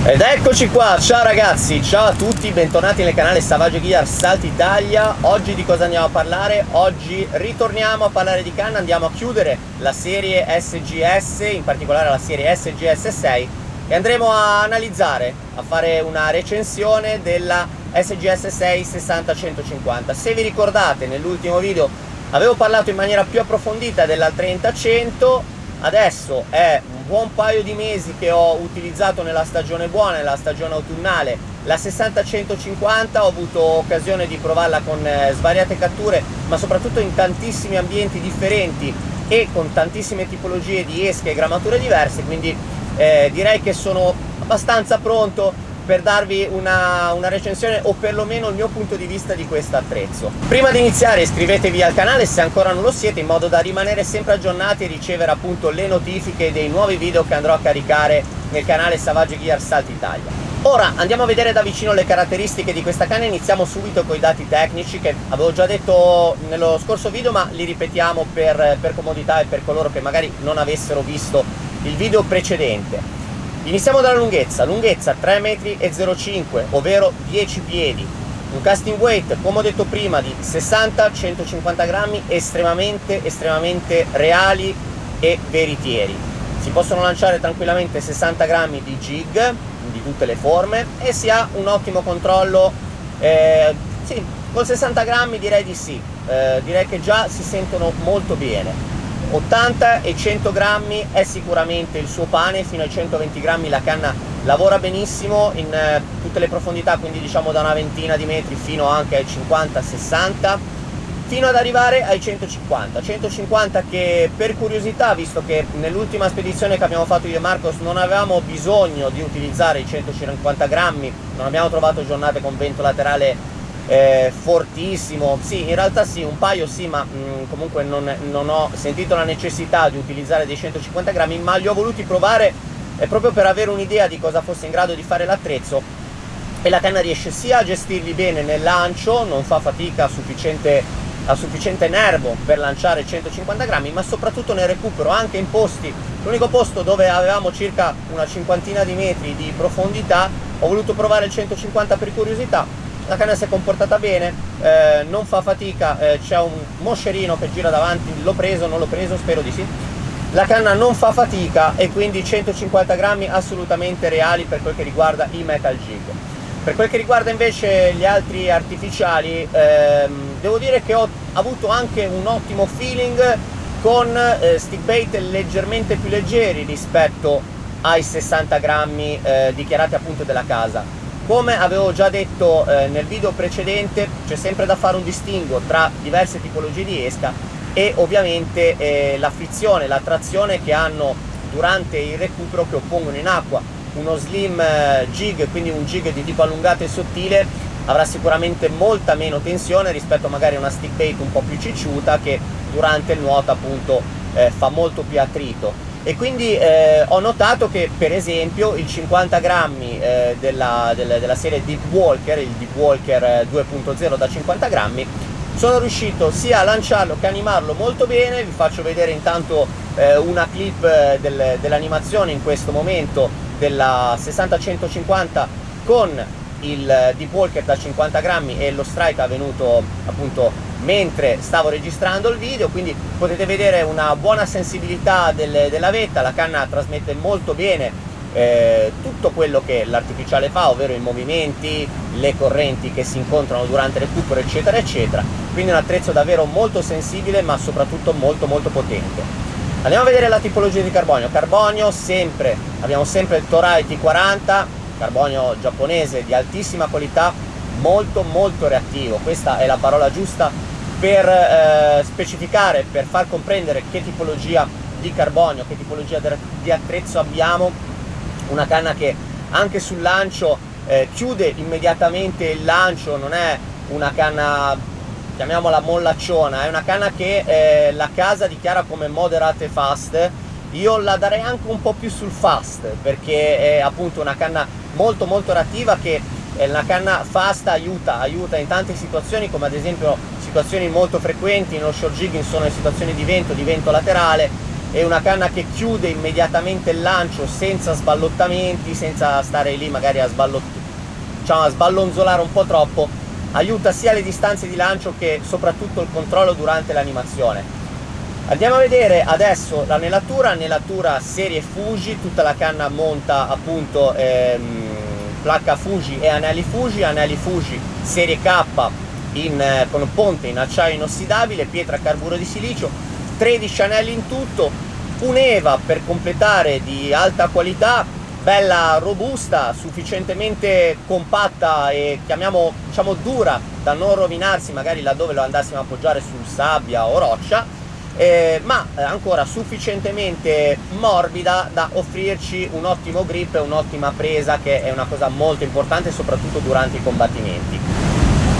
Ed eccoci qua, ciao ragazzi, ciao a tutti, bentornati nel canale Savage Gear Salti Italia. Oggi di cosa andiamo a parlare? Oggi ritorniamo a parlare di canna, andiamo a chiudere la serie SGS, in particolare la serie SGS 6, e andremo a analizzare, a fare una recensione della SGS 6 60-150. Se vi ricordate, nell'ultimo video avevo parlato in maniera più approfondita della 30-100. Adesso è un buon paio di mesi che ho utilizzato nella stagione buona, nella stagione autunnale, la 60-150. Ho avuto occasione di provarla con svariate catture, ma soprattutto in tantissimi ambienti differenti e con tantissime tipologie di esche e grammature diverse, quindi direi che sono abbastanza pronto per darvi una recensione, o perlomeno il mio punto di vista di questo attrezzo. Prima di iniziare iscrivetevi al canale se ancora non lo siete, in modo da rimanere sempre aggiornati e ricevere appunto le notifiche dei nuovi video che andrò a caricare nel canale Savage Gear Salti Italia. Ora andiamo a vedere da vicino le caratteristiche di questa canna. Iniziamo subito con i dati tecnici che avevo già detto nello scorso video, ma li ripetiamo per comodità e per coloro che magari non avessero visto il video precedente. Iniziamo dalla lunghezza, 3,05 m, ovvero 10 piedi, un casting weight, come ho detto prima, di 60-150 grammi, estremamente reali e veritieri. Si possono lanciare tranquillamente 60 grammi di jig, di tutte le forme, e si ha un ottimo controllo, sì, con 60 grammi direi di sì, direi che già si sentono molto bene. 80 e 100 grammi è sicuramente il suo pane, fino ai 120 grammi la canna lavora benissimo in tutte le profondità, quindi diciamo da una ventina di metri fino anche ai 50-60, fino ad arrivare ai 150 che, per curiosità, visto che nell'ultima spedizione che abbiamo fatto io e Marcos non avevamo bisogno di utilizzare i 150 grammi, non abbiamo trovato giornate con vento laterale fortissimo. Sì, in realtà sì, un paio sì, ma comunque non ho sentito la necessità di utilizzare dei 150 grammi, ma li ho voluti provare proprio per avere un'idea di cosa fosse in grado di fare l'attrezzo, e la canna riesce sia a gestirli bene nel lancio, non fa fatica, a sufficiente nervo per lanciare 150 grammi, ma soprattutto nel recupero, anche in posti, l'unico posto dove avevamo circa una cinquantina di metri di profondità, ho voluto provare il 150 per curiosità. La canna si è comportata bene, non fa fatica, c'è un moscerino che gira davanti, l'ho preso, non l'ho preso, spero di sì. La canna non fa fatica e quindi 150 grammi assolutamente reali per quel che riguarda i metal jig. Per quel che riguarda invece gli altri artificiali, devo dire che ho avuto anche un ottimo feeling con stick bait leggermente più leggeri rispetto ai 60 grammi dichiarati appunto della casa. Come avevo già detto nel video precedente, c'è sempre da fare un distinguo tra diverse tipologie di esca e ovviamente la frizione, la trazione che hanno durante il recupero, che oppongono in acqua. Uno slim jig, quindi un jig di tipo allungato e sottile, avrà sicuramente molta meno tensione rispetto magari a una stick bait un po' più cicciuta, che durante il nuoto appunto fa molto più attrito. E quindi ho notato che per esempio il 50 grammi della serie Deep Walker, il Deep Walker 2.0 da 50 grammi, sono riuscito sia a lanciarlo che a animarlo molto bene. Vi faccio vedere intanto una clip dell'animazione in questo momento della 60-150 con il Deep Walker da 50 grammi, e lo strike è avvenuto appunto mentre stavo registrando il video, quindi potete vedere una buona sensibilità della vetta. La canna trasmette molto bene tutto quello che l'artificiale fa, ovvero i movimenti, le correnti che si incontrano durante il recupero, eccetera eccetera. Quindi un attrezzo davvero molto sensibile, ma soprattutto molto potente. Andiamo a vedere la tipologia di carbonio. Abbiamo sempre il Toray T40, carbonio giapponese di altissima qualità, molto reattivo. Questa è la parola giusta per specificare, per far comprendere che tipologia di carbonio, che tipologia di attrezzo abbiamo. Una canna che anche sul lancio chiude immediatamente il lancio, non è una canna, chiamiamola mollacciona, è una canna che la casa dichiara come moderate fast. Io la darei anche un po' più sul fast, perché è appunto una canna molto reattiva, che la canna fast aiuta in tante situazioni, come ad esempio situazioni molto frequenti. Nello short jigging sono le situazioni di vento laterale, e una canna che chiude immediatamente il lancio senza sballottamenti, senza stare lì magari a sballonzolare un po' troppo, aiuta sia le distanze di lancio che soprattutto il controllo durante l'animazione. Andiamo a vedere adesso l'anellatura serie Fuji, tutta la canna monta appunto placca Fuji e anelli Fuji serie K con ponte in acciaio inossidabile, pietra carburo di silicio, 13 anelli in tutto, un'EVA per completare di alta qualità, bella robusta, sufficientemente compatta e diciamo dura da non rovinarsi magari laddove lo andassimo a appoggiare su sabbia o roccia, ma ancora sufficientemente morbida da offrirci un ottimo grip e un'ottima presa, che è una cosa molto importante soprattutto durante i combattimenti.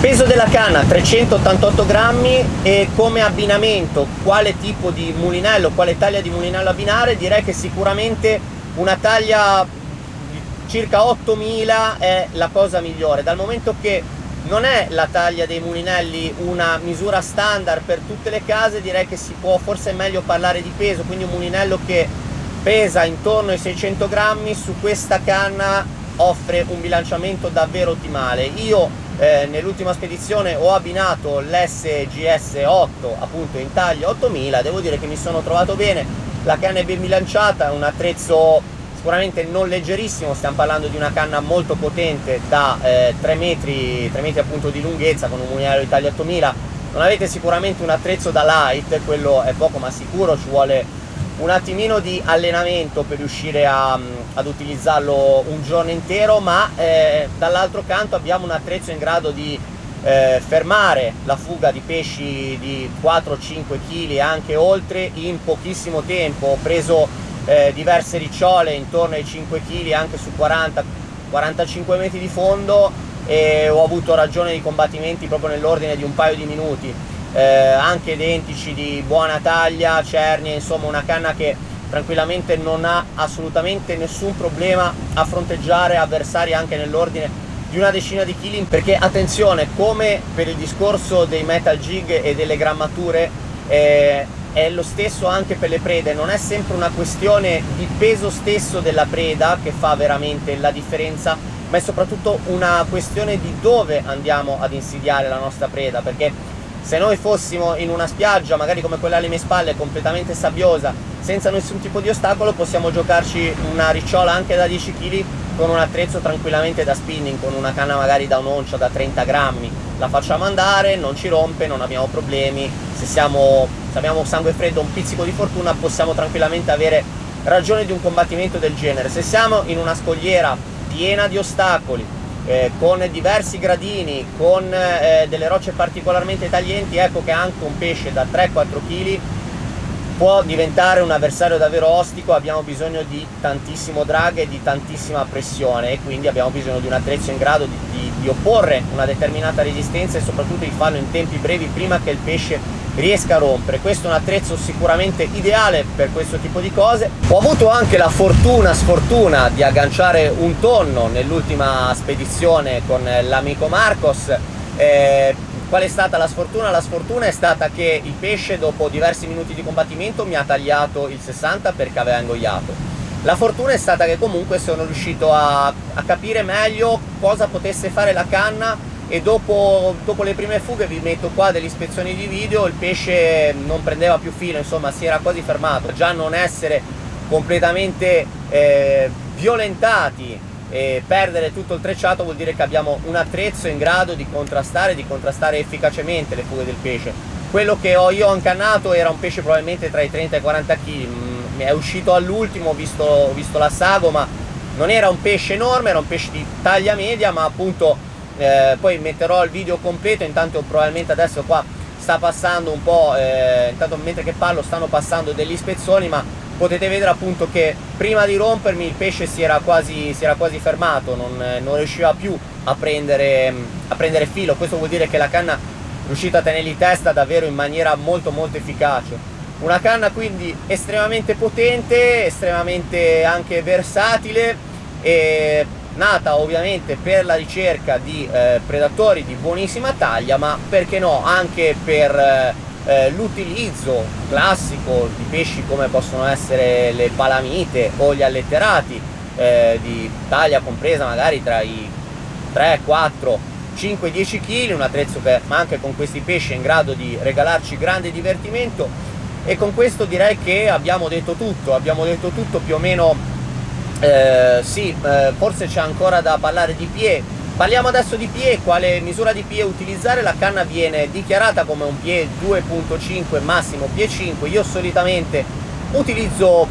Peso della canna 388 grammi, e come abbinamento quale tipo di mulinello, quale taglia di mulinello abbinare? Direi che sicuramente una taglia di circa 8000 è la cosa migliore, dal momento che non è la taglia dei mulinelli una misura standard per tutte le case. Direi che si può forse meglio parlare di peso, quindi un mulinello che pesa intorno ai 600 grammi su questa canna offre un bilanciamento davvero ottimale. Io nell'ultima spedizione ho abbinato l'SGS 8 appunto in taglia 8000, devo dire che mi sono trovato bene, la canna è ben bilanciata, è un attrezzo sicuramente non leggerissimo, stiamo parlando di una canna molto potente da 3 metri appunto di lunghezza, con un mulinello di taglia 8000. Non avete sicuramente un attrezzo da light, quello è poco ma sicuro, ci vuole un attimino di allenamento per riuscire ad utilizzarlo un giorno intero, ma dall'altro canto abbiamo un attrezzo in grado di fermare la fuga di pesci di 4-5 kg e anche oltre in pochissimo tempo. Ho preso diverse ricciole intorno ai 5 kg anche su 40-45 metri di fondo, e ho avuto ragione di combattimenti proprio nell'ordine di un paio di minuti, anche dentici di buona taglia, cernie, insomma una canna che tranquillamente non ha assolutamente nessun problema a fronteggiare avversari anche nell'ordine di una decina di chili, perché attenzione, come per il discorso dei metal jig e delle grammature, è lo stesso anche per le prede. Non è sempre una questione di peso stesso della preda che fa veramente la differenza, ma è soprattutto una questione di dove andiamo ad insidiare la nostra preda, perché se noi fossimo in una spiaggia magari come quella alle mie spalle, completamente sabbiosa, senza nessun tipo di ostacolo, possiamo giocarci una ricciola anche da 10 kg con un attrezzo tranquillamente da spinning, con una canna magari da un'oncia, da 30 grammi, la facciamo andare, non ci rompe, non abbiamo problemi. Se abbiamo sangue freddo, un pizzico di fortuna, possiamo tranquillamente avere ragione di un combattimento del genere. Se siamo in una scogliera piena di ostacoli, con diversi gradini, con delle rocce particolarmente taglienti, ecco che anche un pesce da 3-4 kg può diventare un avversario davvero ostico. Abbiamo bisogno di tantissimo drag e di tantissima pressione, e quindi abbiamo bisogno di un attrezzo in grado di opporre una determinata resistenza e soprattutto di farlo in tempi brevi prima che il pesce riesca a rompere. Questo è un attrezzo sicuramente ideale per questo tipo di cose. Ho avuto anche la sfortuna di agganciare un tonno nell'ultima spedizione con l'amico Marcos. Qual è stata la sfortuna? La sfortuna è stata che il pesce, dopo diversi minuti di combattimento, mi ha tagliato il 60 perché aveva ingoiato. La fortuna è stata che comunque sono riuscito a capire meglio cosa potesse fare la canna, e dopo le prime fughe, vi metto qua delle ispezioni di video, il pesce non prendeva più filo, insomma si era quasi fermato. Già non essere completamente violentati e perdere tutto il trecciato vuol dire che abbiamo un attrezzo in grado di contrastare efficacemente le fughe del pesce. Quello che io ho incannato era un pesce probabilmente tra i 30 e i 40 kg, mi è uscito all'ultimo, ho visto la sagoma, non era un pesce enorme, era un pesce di taglia media, ma appunto poi metterò il video completo. Intanto probabilmente adesso qua sta passando un po', intanto mentre che parlo stanno passando delle ispezioni, ma potete vedere appunto che prima di rompermi il pesce si era quasi fermato, non riusciva più a prendere filo. Questo vuol dire che la canna è riuscita a tenergli testa davvero in maniera molto efficace. Una canna quindi estremamente potente, estremamente anche versatile, e nata ovviamente per la ricerca di predatori di buonissima taglia, ma perché no anche per l'utilizzo classico di pesci come possono essere le palamite o gli alletterati, di taglia compresa magari tra i 3, 4, 5, 10 kg, un attrezzo che anche con questi pesci è in grado di regalarci grande divertimento. E con questo direi che abbiamo detto tutto più o meno. Forse c'è ancora da parlare di PE. Parliamo adesso di PE, quale misura di PE utilizzare. La canna viene dichiarata come un PE 2.5, massimo PE 5. Io solitamente utilizzo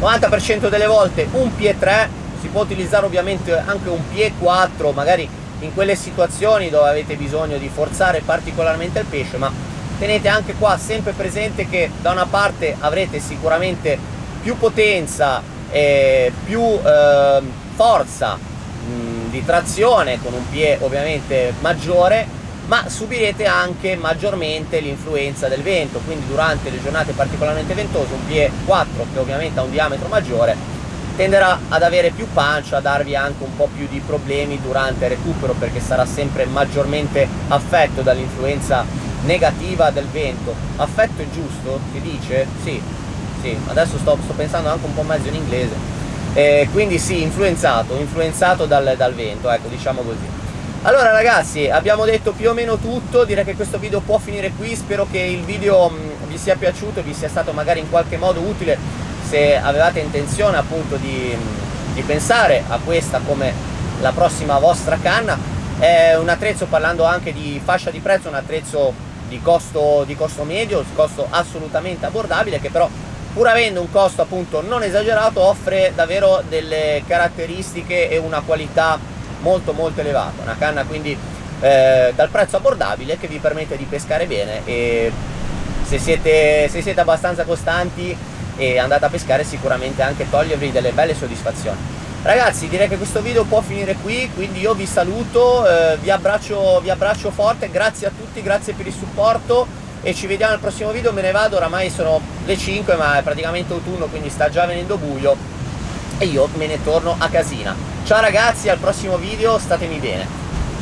90% delle volte un PE 3, si può utilizzare ovviamente anche un PE 4, magari in quelle situazioni dove avete bisogno di forzare particolarmente il pesce, ma tenete anche qua sempre presente che da una parte avrete sicuramente più potenza e più forza di trazione con un PE ovviamente maggiore, ma subirete anche maggiormente l'influenza del vento, quindi durante le giornate particolarmente ventose un PE 4 che ovviamente ha un diametro maggiore tenderà ad avere più pancia, a darvi anche un po' più di problemi durante il recupero, perché sarà sempre maggiormente affetto dall'influenza negativa del vento. Affetto è giusto? Si dice? Sì, adesso sto pensando anche un po' mezzo in inglese. Quindi sì, influenzato dal vento, ecco, diciamo così. Allora ragazzi, abbiamo detto più o meno tutto, direi che questo video può finire qui. Spero che il video vi sia piaciuto e vi sia stato magari in qualche modo utile, se avevate intenzione appunto di pensare a questa come la prossima vostra canna. È un attrezzo, parlando anche di fascia di prezzo, un attrezzo di costo medio, costo assolutamente abbordabile, che però pur avendo un costo appunto non esagerato offre davvero delle caratteristiche e una qualità molto elevata. Una canna quindi dal prezzo abbordabile, che vi permette di pescare bene, e se siete abbastanza costanti e andate a pescare sicuramente anche togliervi delle belle soddisfazioni. Ragazzi, direi che questo video può finire qui, quindi io vi saluto, vi abbraccio forte, grazie a tutti, grazie per il supporto e ci vediamo al prossimo video. Me ne vado, oramai sono le 5, ma è praticamente autunno, quindi sta già venendo buio e io me ne torno a casina. Ciao ragazzi, al prossimo video, statemi bene.